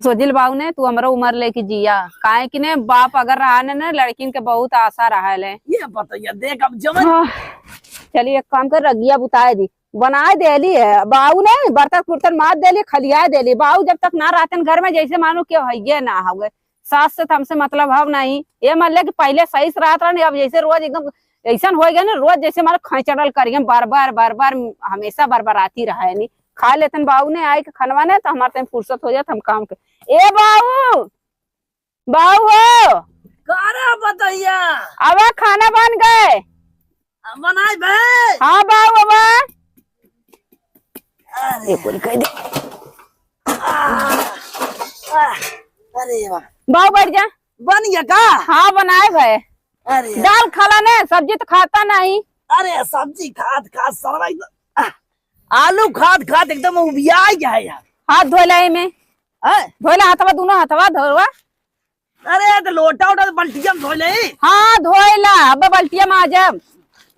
सोजिल बाबू ने तू हमारा उम्र लेके जिया काहे कि ने बाप अगर रहा ने ना लड़किन के बहुत आशा रहा है ये बताइए देख अब जमन। चलिए एक काम कर रगिया बुताए दी बनाए देली है बाबू ने बर्तन कुर्तन मार देली खलियाए देली बाबू जब तक ना रहते घर में जैसे मानो क्यों है ना हो गए सास से हमसे मतलब हम नहीं ये मान ले कि पहले सही से रात रहा अब जैसे रोज एकदम ऐसा हो गया ना रोज जैसे मानो खैचड़ल करिए बार बार हमेशा बरबराती रहा है नहीं खा लेते बाबू ने आए के खनवा ने तो हमारे टाइम फुर्सत हो जाता हम काम के ए बाबू बाबू हो बताइए अब खाना बन गए बनाए भाई। हाँ बाबू अब कह दे अरे वाह बाबू बैठ जा बन गया का। हाँ बनाए भाई अरे दाल खाला ने सब्जी तो खाता नहीं। अरे सब्जी खाद खाद सरवा एकदम आलू खाद खाद एकदम उबिया गया है यार। हाथ धोला में धोला हाथवा दोनों हाथवा धोवा। अरे तो लोटा उटा बल्टिया में धो ले। हाँ धोला अब बल्टिया में आ जब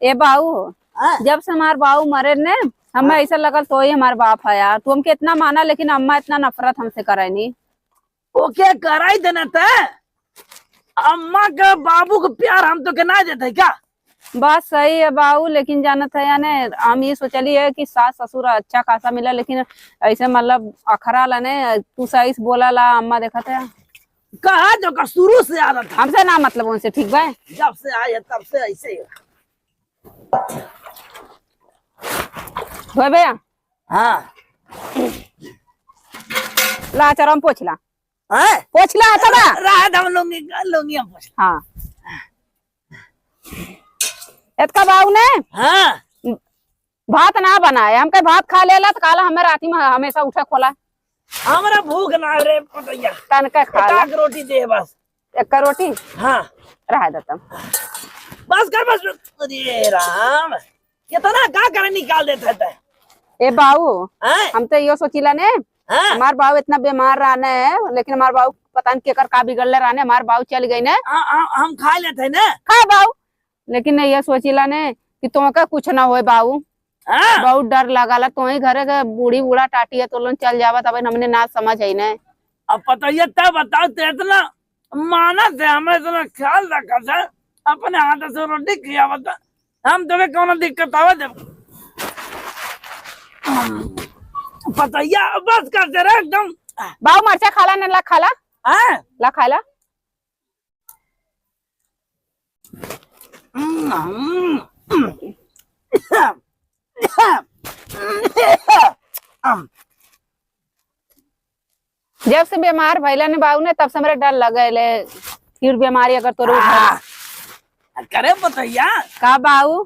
ए बाबू जब से हमारे बाबू मरे ने हमें ऐसा लगल तो ही हमारे बाप है यार तू हमके इतना माना लेकिन अम्मा इतना नफरत हमसे करे नहीं। ओके कराई देना था अम्मा का बाबू का प्यार हम तो कहना देते क्या। बात सही है बाबू लेकिन जानत है यानी हम ये सोचली है कि सास ससुर अच्छा खासा मिला लेकिन ऐसे मतलब अखरा लाने तू सही से बोला ला अम्मा देखा था कहा जो का शुरू से आदत है हमसे ना मतलब उनसे ठीक बा जब से आए तब से ऐसे ही। भैया हाँ ला चरम पोछला हैं पोछला तबा रात हम लूंगी हम पूछ। हाँ इतका बाबू ने हाँ भात ना बनाए हमके भात खा लेला तो काला हमें राती में हमेशा उठा खोला हमारा भूख ना रे पतैया तनका खा ला एक रोटी दे बस एक रोटी हाँ रह देता बस कर बस। अरे राम कितना का करे निकाल देता है। ए बाबू हैं हम तो यो सोचिला ने हाँ हमार बाबू इतना बीमार रहने है लेकिन हमार बाबू पता नहीं केकर का बिगड़ले रहने हमार बाबू चल गई ने हम खा लेते हैं ना। खा बाबू लेकिन ये सोचिला ने कि तुमका कुछ ना होए बाबू हाँ बहुत डर लगाला तो ही घरे के बूढ़ी बूढ़ा टाटी है तो लोग चल जावा तब हमने ना समझ आई ने। अब पतैया तब बताओ तो इतना मानस है हमें इतना ख्याल रखा था अपने हाथ से रोटी खिया बता हम तुम्हें कौन दिक्कत आवे जब पतैया बस करते रहे एकदम। बाबू मरचा खाला ने ला खाला हैं ला खाला जब से बीमार भैला ने बाबू ने तब से मेरे डर लगे फिर बीमारी अगर तो करे पतैया का बाबू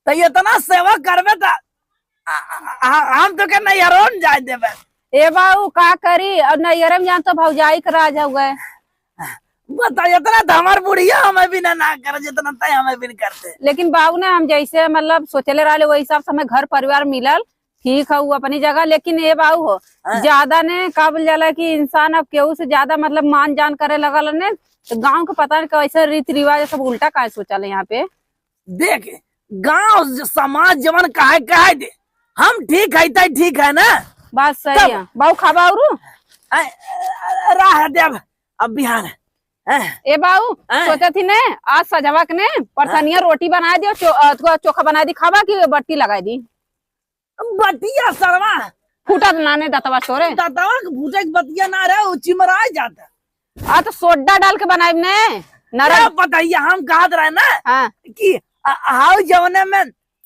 तो इतना सेवा करबे तो हम तो के नहीं हरोन जाए देवे। ए बाबू का करी और नैयरम जान तो भौजाई के राज हो गए बता इतना तो हमार बुढ़िया हमें भी ना करे जितना तय हमें भी नहीं करते। लेकिन बाबू ने हम जैसे मतलब सोचले रहे वही हिसाब से हमें घर परिवार मिलल ठीक है वो अपनी जगह लेकिन ये बाबू हो ज्यादा ने का बोल जाला कि इंसान अब केहू से ज्यादा मतलब मान जान करे लगल ने तो गाँव के पता नहीं कैसे रीति रिवाज सब उल्टा का सोचल यहाँ पे। देख गांव समाज जवन कहे दे हम ठीक है तो ठीक है ना। बात सही है बाबू खाबा और राह देव अब बिहान ए बाबू सोचा थी ने आज सजवा के ने परसनिया रोटी बना दियो चोखा बना दी खाबा की बट्टी लगा दी बतिया सरवा फूटा नाने दतवा सोरे दातावा के भूटे के बतिया ना रहे चिमरा जाता तो सोडा डाल के बनाए ने नरा बताइए हम कहा रहे ना हाँ कि हाउ जवने में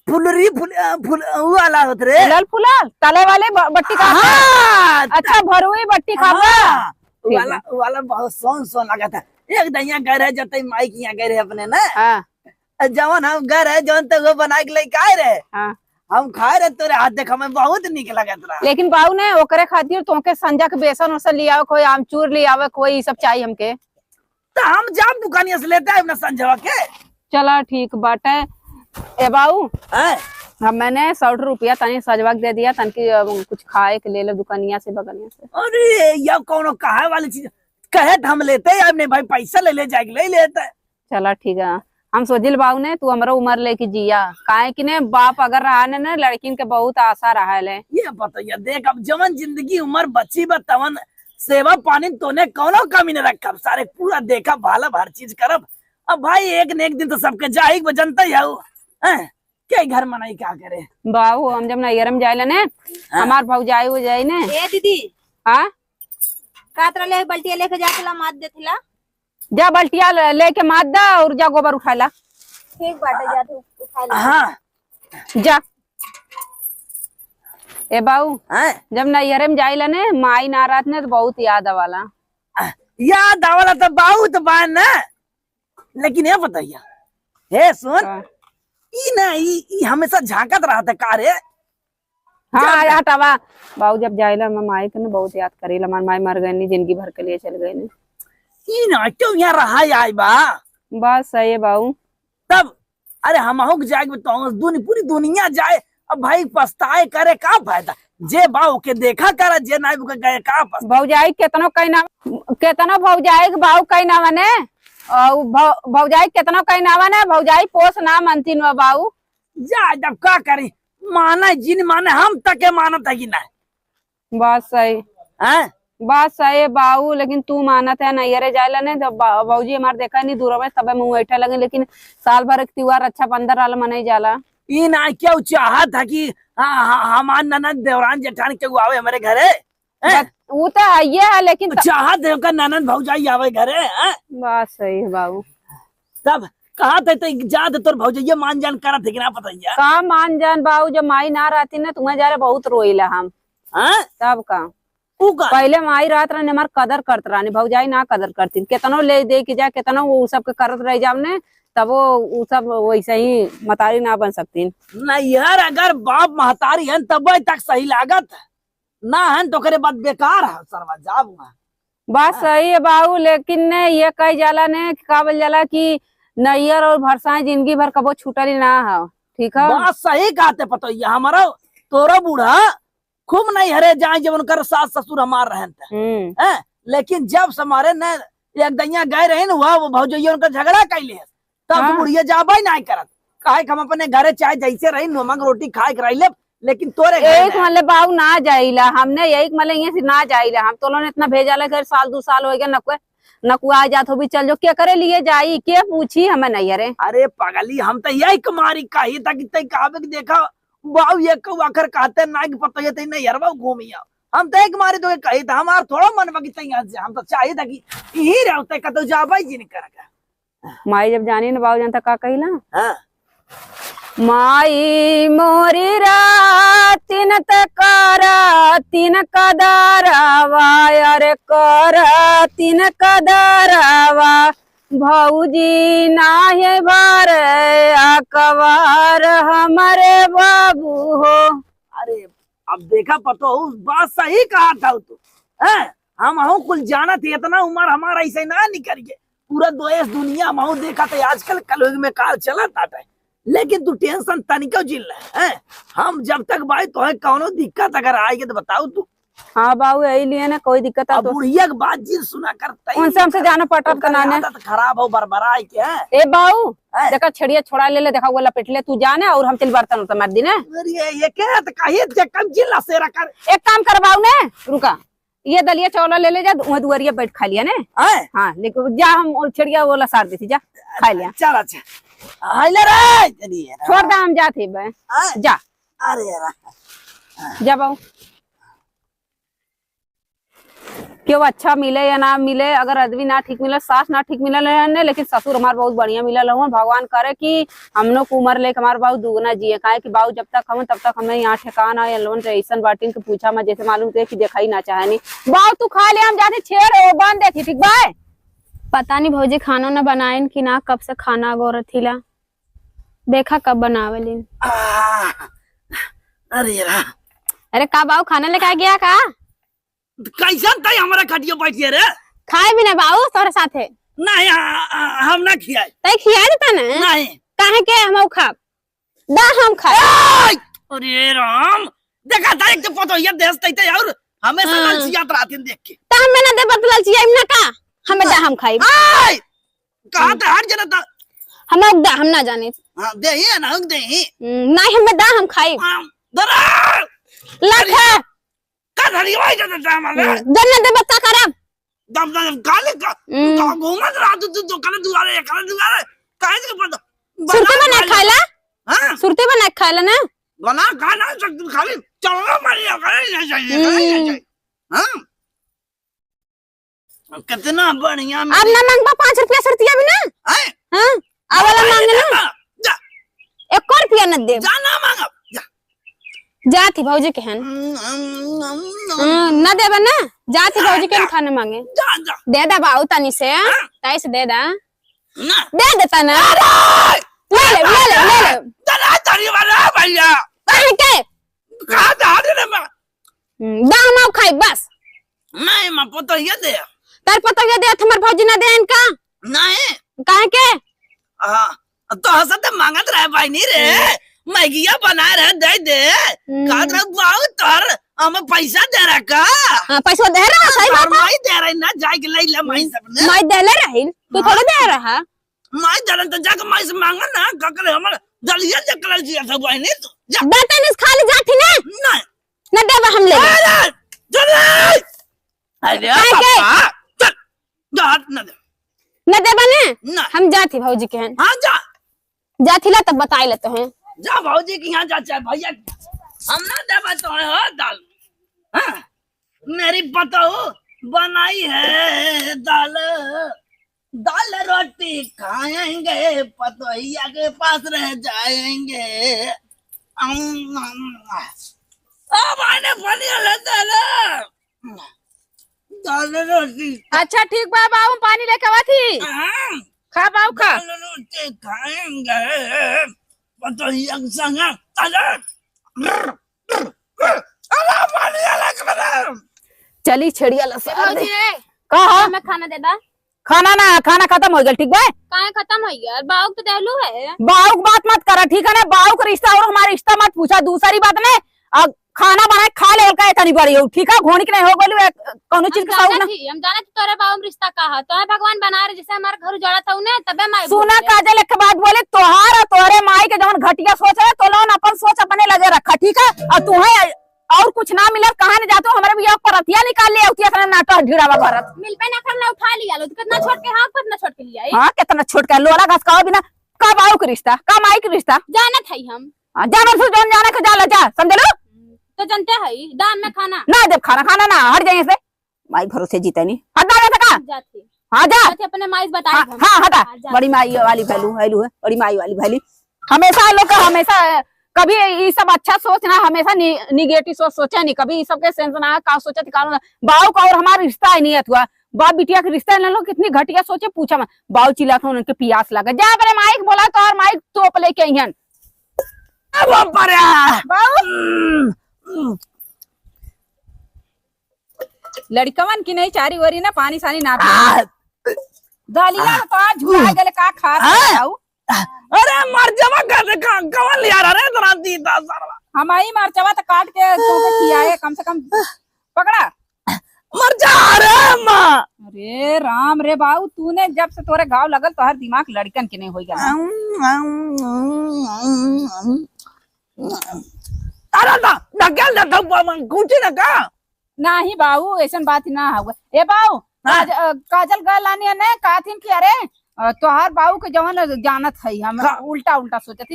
फुलरी फुल वाला होत रे फुलल फुलल तले वाले बट्टी खा हाँ अच्छा भरुई बट्टी खाबा वाला वाला बहुत सोन लगा था एक दैया घर है जते माई की यहाँ गए अपने ना हाँ जवन हम घर है जवन तक वो बना के लेके आए रहे हाँ हम खाए रहे तोरे हाथ देख हमें बहुत निक लगा तोरा। लेकिन बाबू ने ओकरे खातिर तोके संजा के बेसन उसन ले आवे कोई आमचूर ले आवे कोई सब चाहिए हमके तो हम जाम दुकानिया से लेते हैं अपना संजवा के। चला ठीक बाटे ए बाबू हैं हम मैंने 100 रुपया तनी सजवा के दे दिया तन की कुछ खाए के ले ले दुकानिया से बगनिया से। अरे ये कौन कहे वाली चीज कहे तो हम लेते हैं अपने भाई पैसा ले जाएगा ले लेते। चला ठीक है हम सोजिल बाबू ने तू हमारा उम्र लेके जिया काहे कि ने बाप अगर रहा ने ना लड़किन के बहुत आशा रहा है। ये बताइए देख अब जवन जिंदगी उम्र बच्ची बतवन सेवा पानी तोने कौनो कमी न रखब, सारे पूरा देखा भालब हर चीज करब। अब भाई एक न एक दिन तो सबके जाई जनता ही के घर मनाई क्या करे। बाबू हम जब नैहरम जाइला ने हमार भौजाई हो जाई ने। ए दीदी हाँ कातरा ले बल्टिया लेके जाके मात देथिला। जा बल्टिया लेके मात दा और जा गोबर उठाला। ठीक बाटे जा तू उठा ले। हाँ जा ए बाबू जब नैहरम जाइला ने माई नाराज ने तो बहुत याद आवाला। याद आवला तो बहुत बान ना, लेकिन ये बताइए हे सुन ई हमेशा झांकत रहता का रे। हाँ हटावा बाबू जब जाइला मैं माई के ना बहुत याद करेला। हमार माई मर गई जिंदगी भर के लिए चल गई ने। ई ना क्यों यहाँ रहा आई बा बस सही है बाबू। तब अरे हम जाए तो पूरी दुनिया जाए। अब भाई पछताए करे का फायदा, जे बाऊ के देखा कर जे नाई गए का भौजाई केतनो भौजाई के बाऊ कई नावा ने भौजाई केतनो कई नावा ने भौजाई पोस ना मनती न बाऊ। जा जब का करी माना जिन माने हम तक मानत है कि नहीं। बस सही है बात सही है बाऊ, लेकिन तू मानत है नैहरे जाइला ने तो बाबूजी हमार देखा नहीं दूर में तबे मुंह बैठे लगे। लेकिन साल भर एक त्योहार अच्छा पंद्रह वाला मनाई जाला। ई ना क्यों चाहत है कि हमार ननद देवरान जेठान के आवे हमारे घरे। वो तो ये है लेकिन चाहत है का ननद भौजाई आवे घरे। बात सही है बाबू। तब कहा थे तो जाद तोर भौजाइया मान जान करत है कि ना पता का मान जान बाबू जब माई ना रहती ना तुम्हें जा रहे बहुत रोईला हम। तब का पहले माई रात रहने हमार कदर करत रहने भौजाई ना कदर करती। केतनो ले दे के जा केतनो वो सब के करत रह जाम ने तब वो सब वैसे ही मतारी ना बन सकती। नहीं यार अगर बाप महतारी है तब तक सही लागत ना है तो करे बात बेकार है सरवा जाब। बात सही है बाबू, लेकिन ने ये कही जाला ने का बोल जाला कि नैयर और भरसाई जिंदगी भर कबो छूटली ना हो। ठीक है बात सही कहते पतो हमारा तोरा बूढ़ा खूब नहीं हरे जाए जब उनकर सास ससुर हमार रहते। लेकिन जब समारे न एक दैया गए रहे न वो भौजैया उनका झगड़ा कैले तब बुढ़िया जाबा ही नहीं करत। काहे हम अपने घरे चाहे जैसे रही नमक रोटी खाए कर ले, लेकिन तोरे एक मतलब बाबू ना जाइला हमने यही मतलब यहाँ से ना जाइला। हम तो लोग इतना भेजा घर साल 2 साल हो गया नकुआ आ जात हो भी चल जो क्या करे लिए जाई के पूछी हमें नहीं अरे। अरे पगली हम तो यही कुमारी कही था कि काबे देखा बाऊ ये आखिर कहते ना कि पता ये नहीं यार घूमिया हम तो एक मारे तो कही था हमार थोड़ा मन बगी हम तो चाहिए था कि यही रहते कतो जाबा ही नहीं करेगा। माई जब जानी ना बाबू जानता का कहिला माई मोरी रातिन तकारा तीन कदारावा अरे कर तीन कदारावा भौजी नाहे भर अकबार हमारे बाबू हो। अरे अब देखा पतो बात सही कहा था तू हम कुल जाना थे इतना उम्र हमारा ऐसे ना निकल के पूरा देश दुनिया हम देखा था आजकल कल में कार चला था। लेकिन तू टेंशन तनिको जिल है हम जब तक भाई तो है कौनो दिक्कत अगर आएगी तो बताओ तू। हाँ बाबू यही लिए ना कोई दिक्कत है तो बुढ़िया की बात जिल सुना करता उनसे हमसे जाना पटत कराने खराब हो बरबरा के ए बाबू देखा छड़िया छोड़ा ले देखा वो लपेट ले तू जाने और हम चल बर्तन तो मार दी ना। ये क्या कहिए कम जिला सेरा कर एक काम कर बाबू ने रुका ये दलिया चौला ले ले जा दुआरिया बैठ खा लिया ने। हाँ लेकिन जा हम छड़िया वो लसार दी थी जा खा लिया। चल अच्छा छोड़ दा हम जाते जा। अरे जा बाबू क्यों अच्छा मिले या ना मिले अगर आदमी ना ठीक मिले सास ना ठीक मिले लेकिन ससुर हमारे बहुत बढ़िया मिला लहुन। भगवान करे कि हम लोग उम्र लेके हमारे बाबू दुगना जिये काहे कि बाबू जब तक हम तब तक हमें यहाँ ठेकाना है लोन ऐसा बाटिन के पूछा मैं जैसे मालूम थे कि देखा ही ना चाहे नहीं। बाबू तू खा ले हम जाते छेड़ बांध देती ठीक बाय। पता नहीं भौजी खाना न बनाए कि ना कब से खाना गोर थीला देखा कब बनावली। अरे का बाबू खाना लेके आ गया का कैसा था हमारा खटियो बैठिए रे खाए भी ना बाबू तोरे साथे नहीं हम ना खियाए तै खिया देता ना नहीं काहे के हम खाब दा हम खाए। अरे राम देखा था एक तो पतो ये देश तैते और हमेशा लालचियात रहती देख के ता हम ना दे बतलाल छियै ना का हमें दा हम खाई कहा था हर जना था हम दा हम ना जाने हां दे ही ना दे ही नहीं हमें दा हम खाई दरा लख का धरी भाई का हमारे जन्नत दे बत्ता करब दम दम काले का घूमत रहा तू कल दुआरे काहे के पता सुरती बना खाला हां सुरती बना खाला ना बना खा ना सकती खाली चलो मारिया करे चाहिए हां कितना बढ़िया अब ना मांगबा 5 रुपया सुरतिया भी ना हैं हां अब वाला मांगे ना जा 1 रुपया न दे जाना मांगा जाती भौजी के हन न देबा ना जाती भौजी के खाना मांगे जा जा दे दा बाऊ तनी से ताई से दे दा ना दे देता ना ले चला तरी वाला भैया कहीं के कहा जा रे मैं दाम आउ खाई बस नहीं मैं पता ये दे तार पता के दे हमर भौजी ना दे इनका नहीं काहे के हां तो हसत मांगत रहे भाई नहीं रे मैगिया बना रहे दे दे काद रहा बाऊ तोर हमें पैसा दे रहा का हां पैसा दे रहा सही बात मैं दे रही ना जाए के ले ले मैं सब ने मैं दे ले रही तू थोड़ा दे रहा मैं दे तो जाके मैं से मांगा ना ककले हमर दलिया चकल जी सब भाई नहीं तो जा बर्तन इस खाली जाती ना नहीं न देबा हम ले चल अरे पापा चल जात ना दे न देबा ने ना हम जाती भौजी के हन हां जा जाती ला तब बताई ले तो हैं जा भौजी के यहाँ जा चाहे भैया हम ना देवा तो है हो दाल हाँ? मेरी पतोह बनाई है दाल दाल रोटी खाएंगे पतोहिया के पास रह जाएंगे मैंने बनिया दाल दाल रोटी अच्छा ठीक बा बाऊ पानी लेके आवा थी हाँ, खा बाऊ खा दाल रोटी खाएंगे पतोहिया के संग चली छेड़िया लसा भौजी कहा मैं खाना दे दा खाना ना खाना खत्म हो गया ठीक बा काहे खत्म हो गया बाऊ तो देहलू है बाऊ की बात मत करा ठीक है ना बाऊ का रिश्ता और हमारा रिश्ता मत पूछा दूसरी बात में अब खाना बनाए खा ले का इतनी बड़ी हो ठीक है घोड़ी के नहीं हो गलू कोनो चीज का साउ ना हम जाना थी तोरे बाऊ में रिश्ता कहा तो है भगवान बना रहे जैसे हमारे घर उजाड़ा था उन्हें तबे माई सुना काजल एक बात बोले तोहार और तोहरे माई के जवन घटिया सोच है तो लोन अपन सोच अपने लगे रखा ठीक है और तुम्हें और कुछ ना मिले कहाँ न जाते हो हमारे भी पर रतिया निकाल लिया उतिया अपना नाटक ढीड़ावा भरत मिल पे ना करना उठा लिया लो कितना छोड़ के हाँ कितना छोड़ के लिया हाँ कितना छोट का लोला घास का बिना का बाऊ का रिश्ता का माई का रिश्ता जाना था ही हम जाना से जोन जाने का जाला जा समझ लो तो जानते है दाम में खाना ना जब खाना खाना ना हट जाइए से माई भरोसे जीते नहीं हट जा का जाती हाँ जा जाती अपने माइस बताए हाँ हटा बड़ी माई वाली वैल्यू वैल्यू है बड़ी माई वाली वैल्यू हमेशा लोग का हमेशा कभी ये सब अच्छा सोचना हमेशा निगेटिव सोच सोचा नहीं कभी सबके सेंस ना का सोचा थी बाऊ का और हमारा रिश्ता नहीं हुआ बाप बिटिया का रिश्ता ले लो कितनी घटिया सोचे पूछा मैं बाऊ चिल्ला था उनके पियास लगा जा अपने माइक बोला तो और माइक तोप लेके अहन लड़कवन की नहीं चारी वरी ना पानी सानी ना दालिया तो आज झुरा गले का खा बाऊ अरे मर जावा कर कवन लिया रे तोरा दीदा सरवा हमारी मरचवा तो काट के तोके खियाए कम से कम पकड़ा मर जा रे मां अरे राम रे बाऊ तूने जब से तोरे घाव लगल तो हर दिमाग लड़कन के नहीं हो गया अरे ना ढकेल दे तो कुछ ना का नहीं बाऊ ऐसा बात ना होगा ए बाऊ काजल गल आनी ने काथिन की अरे तोहार बाऊ के जवन जानत है हम उल्टा उल्टा सोचती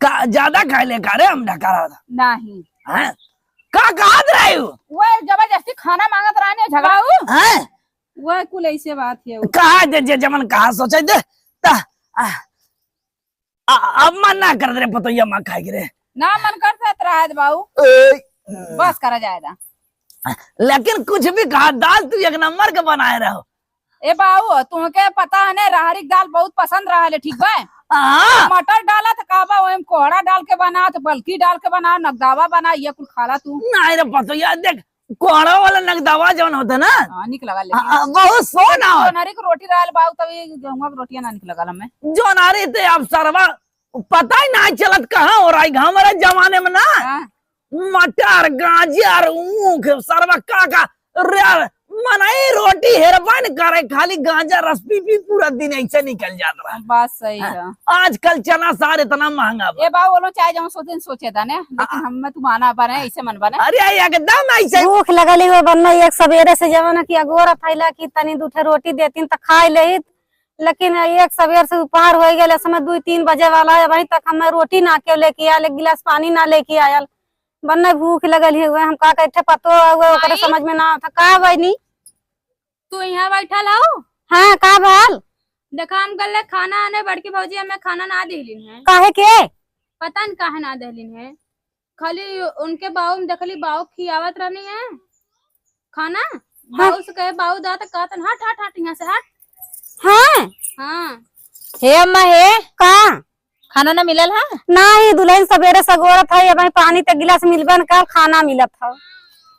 का ज्यादा खाले का रे हम ढका रहा नहीं हैं का काद रहे हो वो जबरदस्ती खाना मांगत रहने झगड़ा हो हैं वो कुल ऐसे बात है कहा जे जमन कहा सोचे दे ता अब मन ना कर रे पतोया मां खाए रे ना मन करता रहा बाऊ बस करा जाएगा लेकिन कुछ भी कहा दाल तू एक नंबर के बनाए रहो ए बाऊ तुमके पता है ना राहरिक दाल बहुत पसंद रहा है ठीक बा मटर डाला तो काबा ओम कोहड़ा डाल के बना तो बल्कि डाल के बना नगदावा बना ये कुल खाला तू नहीं रे पतोया देख कोहड़ा वाला नगदावा जवन होता ना निक लगा लेकिन बहुत सोना हो जोनारी की रोटी डाल बाऊ तभी गेहूं की रोटियां ना निक लगा हमें जोनारी ते अब सरवा पता ही ना चलत कहाँ हो रहा है हमारे जमाने में ना मटर गाजर ऊख सरवा का मनाई रोटी हेरबन करे, खाली गांजा रस पी पूरा दिन ऐसे निकल जाता रहा। बात सही है। आजकल चना सार इतना महंगा बा। ये बाबू बोलो चाहे जो सोचे था ने, लेकिन हम तू माना बने ऐसे मन बने। अरे एकदम ऐसे भूख लगली हो बनना एक सवेरे से जवाना की अगोरा फैला की तनी दूठे रोटी देती तो खाई ले, लेकिन एक सवेर से उपहार हो गए समय 2-3 बजे वाला है, वहीं तक हमें रोटी ना के लेके आयल, एक गिलास पानी ना लेके आयल। बनना भूख लगल हुए हम का कैठे पतो हुए समझ में ना था का बनी। तू यहाँ बैठल हो? हाँ का भाल देखा हम गले खाना आने बड़की भौजी हमें खाना ना दिलिन है। काहे के पता नहीं काहे ना दिलिन है, खाली उनके बाऊ में देखली बाऊ खियावत रहनी है खाना। बाऊ से कहे बाऊ दा तो कहतन हट हट हट यहाँ से हट। हाँ हाँ हे अम्मा हे का खाना ना मिलल है? नहीं दुल्हन सवेरे सगोरत है, अब पानी ते गिलास मिलबे न कल खाना मिलत था।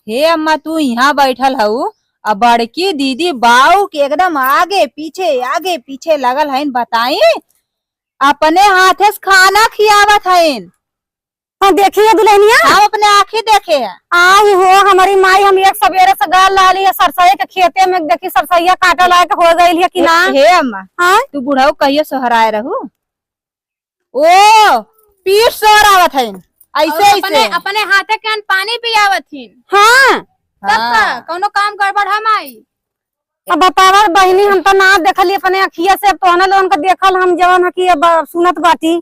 हे अम्मा तू यहाँ बैठल हऊ, अब बड़की दीदी बाऊ के एकदम आगे पीछे लगल है, बताई अपने हाथे से खाना खियावत है। हाँ देखिए दुल्हनिया हम अपने आँखें देखे हैं। आई हो हमारी माई, हम एक सवेरे से गाल ला ली सरसैया के खेते में, देखी सरसैया काटे लायक हो गई है कि ना। हे अम्मा हाँ तू बुढ़ाऊ कहियो सोहराए रहू, ओ पीठ सोहर आवत है ऐसे अपने ऐसे अपने हाथे के पानी पियावत थी। हाँ तब का कौनो काम गड़बड़ हम आई। अब बतावा बहनी, हम तो ना देखली अपने अखिया से, अब तो लोगन का देखल हम जवन की अब सुनत बाटी।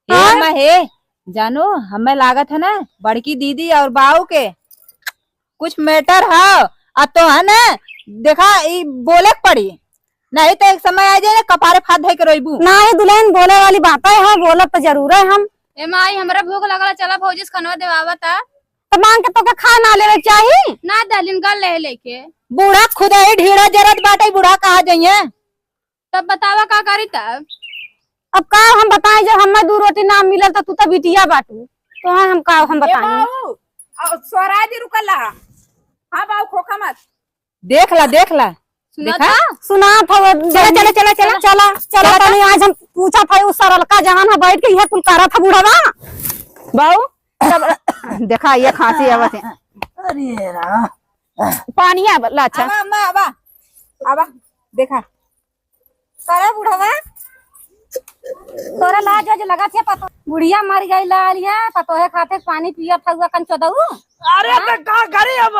हे अम्मा हे जानो हमें लागत है ना बड़की दीदी और बाऊ के कुछ मैटर है, अब तो है ना देखा बोले पड़ी, नहीं तो एक समय आ जाए ना कपारे फाद धे के रोइबू। नहीं दुल्हन बोले वाली बात है, बोलत तो जरूर है हम। ए माई हमरा भूख लगला, चला भौजी से खाना देवावता। तो मांग के तो के खा ना लेवे चाहिए ना दलिन गल ले लेके बूढ़ा खुदा ही ढीड़ा जरत बाटे, बूढ़ा कहा जाइए। तब बतावा का करी तब। अब का हम बताएं, जब हमें 2 रोटी ना मिलल तो तू तो बिटिया बाटू, तो हम का हम बताएं। स्वराज जी रुकला। हाँ बाबू खोखा मत। देख ला देखा सुना था चला तनी आज हम पूछा था उस सरल का जहां बैठ के यह कुल करा था बूढ़ा बाबू सब देखा ये खांसी आवत है। अरे राम, पानी है लाचा। आवा देखा करे बूढ़ा तोरा लाज जो लगा थे पतो बुढ़िया मर गई लाल है, पतो है खाते पानी पिया था कन चोदऊ। अरे तो का करे, अब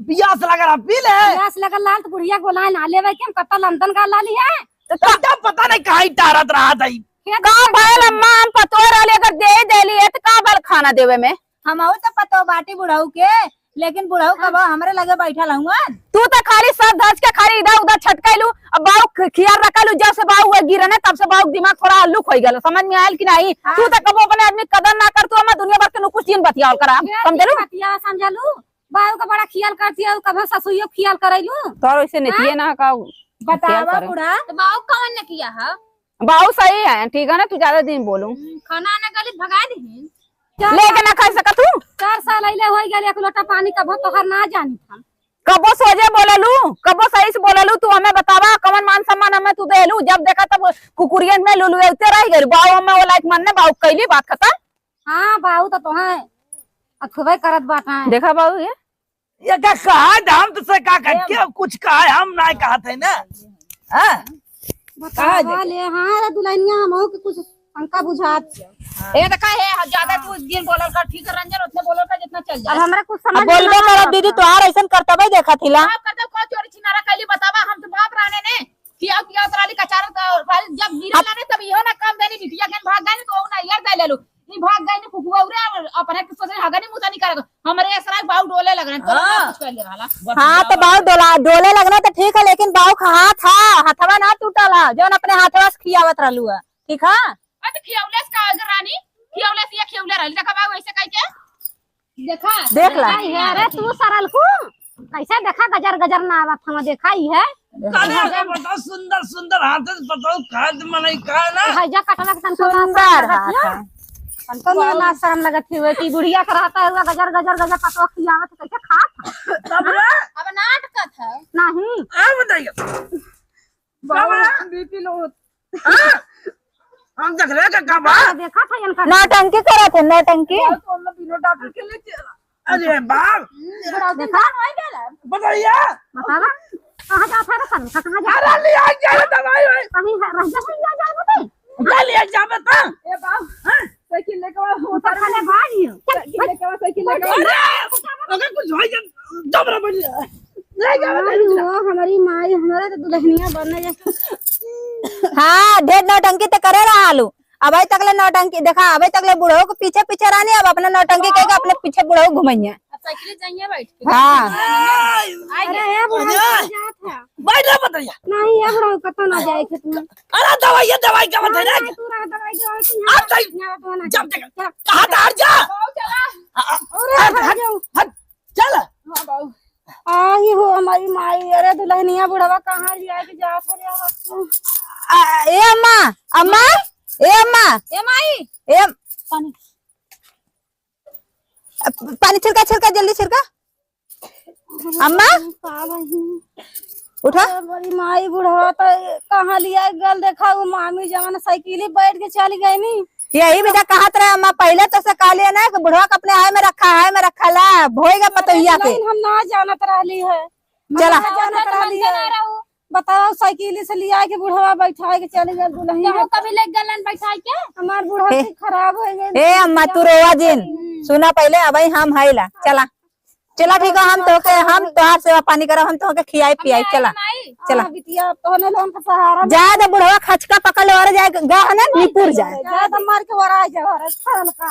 प्यास लगा रहा पी ले। प्यास लगल लाल तो बुढ़िया गोला ना लेवे के, हम कत्ता लंदन का लाली है तो पता नहीं कहाँ टारत रहा था। का भइल अम्मा, हम पतो रहले अगर दे देली है तो का बल खाना देवे में। हम तो पतो बाटी बुढ़ाऊ के, लेकिन बुढ़ाऊ कब हमरे लगे बैठल हुआ। तू तो खाली सब धज के खाली इधर उधर छटकैलू, अब बाऊ खियाल रखलू, जब से बाऊ गिरने तब से बाऊ दिमाग थोड़ा हल्लुक हो गया। समझ में आयल कि नहीं? तू तो कबो अपने आदमी कदर ना कर, तू हमें दुनिया भर के नुकुस दिन बतियाल करा समझलू। बतिया समझलू बाऊ का बड़ा खियाल करती है, कभी ससुइयो खियाल करैलू। तो ऐसे नहीं ना का बतावा बुढ़ा तो बाऊ कौन ने किया है? बाऊ सही है, ठीक है ना, तू ज्यादा दिन बोलू खाना ना गली भगा दी लेके ना खा सकत तू। 4 साल अइले हो गए, एक लोटा पानी कभो तोहर ना जानी था। कबो सोजे बोललू, कबो सही से बोललू, तू हमें बतावा कमन मान सम्मान हमें तू देलू, जब देखा तब कुकुरियन में लुलु उते रह गई। बाऊ हमें वो लाइक मन ने बाऊ कैली बात खत्म। हाँ बाऊ तो है अखबे करत बाटा देखा बाऊ ये क्या कहा हम तुझसे का क्या कुछ कहा हम ना कहा थे ना। बतावा ले। हाँ दुल्हनिया हम के कुछ अंका बुझात ए देखा है ज्यादा तू दिन बोलल कर, ठीक है रंजन उतने बोलल कर जितना चल जाए। अब हमरा कुछ समझ बोलबे करब दीदी, तोहार ऐसा करतबे देखा थिला। आप करते को चोरी छिनारा कैली बतावा, हम तो बाप रहने ने किया किया तराली कचार जब गिरा लाने तब इहो ना काम देनी बिटिया के भाग गई तो ना यार दे ले लो ई भाग गई ने फुफुआ उरे अपने के सोचे हगनी मुता नहीं करेगा हमरे असरा बाऊ डोले लगने तो कुछ कर ले रहा। हाँ तो बाऊ डोले लगना तो ठीक है, लेकिन बाऊ कहा था हथवा ना टूटला जौन अपने हाथवा से खियावत रहलू है, ठीक है। अत खियौलेस का अगर रानी खियौलेस ये खियौले रहल देखा बाऊ ऐसे कह के देखा देख ला अरे तू सरल को कैसे देखा गजर गजर ना आवत हम देखा ही है। बताओ सुंदर सुंदर हाथ से बताओ खाद मनाई का ना हैजा कटला के सुंदर हाथ तो ना शर्म लगत हुए कि बुढ़िया का रहता है गजर गजर गजर पतो खियावत कैसे खा तब ना अब नाटक था नहीं। आप बताइए बीपी लो हम देख रहे का बा देखा था इनका नौटंकी करत है, नौटंकी तो हम बिना डॉक्टर के ले चला। अरे बाप बताइए बतावा कहाँ जाता है सन कहाँ जा अरे लिया क्या दवाई भाई कहीं रह जा या जा बते क्या लिया क्या बता ए बाबू साइकिल लेके ऊपर खाने भागी साइकिल लेके अगर कुछ हो जाए जबरा बन ले जा हमारी माई हमारे तो दुल्हनिया बनने जैसे हाँ ढेर नौटंकी तो करे रहा आलू अब तक ले नौटंकी देखा अब तक ले बुढ़ो को पीछे पीछे रहनी अब अपने नौटंकी कह अपने पीछे बुढ़ो घुमाइए साइकिल जाइए बैठ के हाँ अरे ये बुढ़ा जात है बैठ जा बताइए नहीं ये बुढ़ा कतो ना जाए खेत में अरे दवाई क्या बता रहा तू रहा दवाई आप सही जब देख कहां था हट जा हट चल आई हो हमारी माई अरे दुल्हनिया बुढ़वा कहाँ लिया के जा रे ए अम्मा अम्मा ए अम्मा ए माई ए पानी छिड़का छिड़का जल्दी छिड़का अम्मा उठा बड़ी माई बुढ़वा तो कहाँ लिया गल देखा वो मामी जवान साइकिल बैठ के चली गई नी यही बेटा कहा रहे अम्मा पहले तो से कहा लिया ना कि बुढ़वा के अपने हाय में रखा ला भोएगा पतोहिया के हम ना जानत रहली है चला जानत रहली है बताओ साइकिल से लिया के बुढ़वा बैठा के चली गई दुल्हनिया कभी ले गलन बैठा के हमार बुढ़वा खराब हो गई ए अम्मा तू रोवा जिन सुना पहले अब हम है ला चला चला ठीक है हम तोहार सेवा पानी करब हम तोहके खियाई पियाई चला चला बिटिया तो ने लोन का सहारा ज्यादा बुढ़वा खचका पकड़ ले और जाए गा है ना निपुर जाए ज्यादा मार के वरा जाए का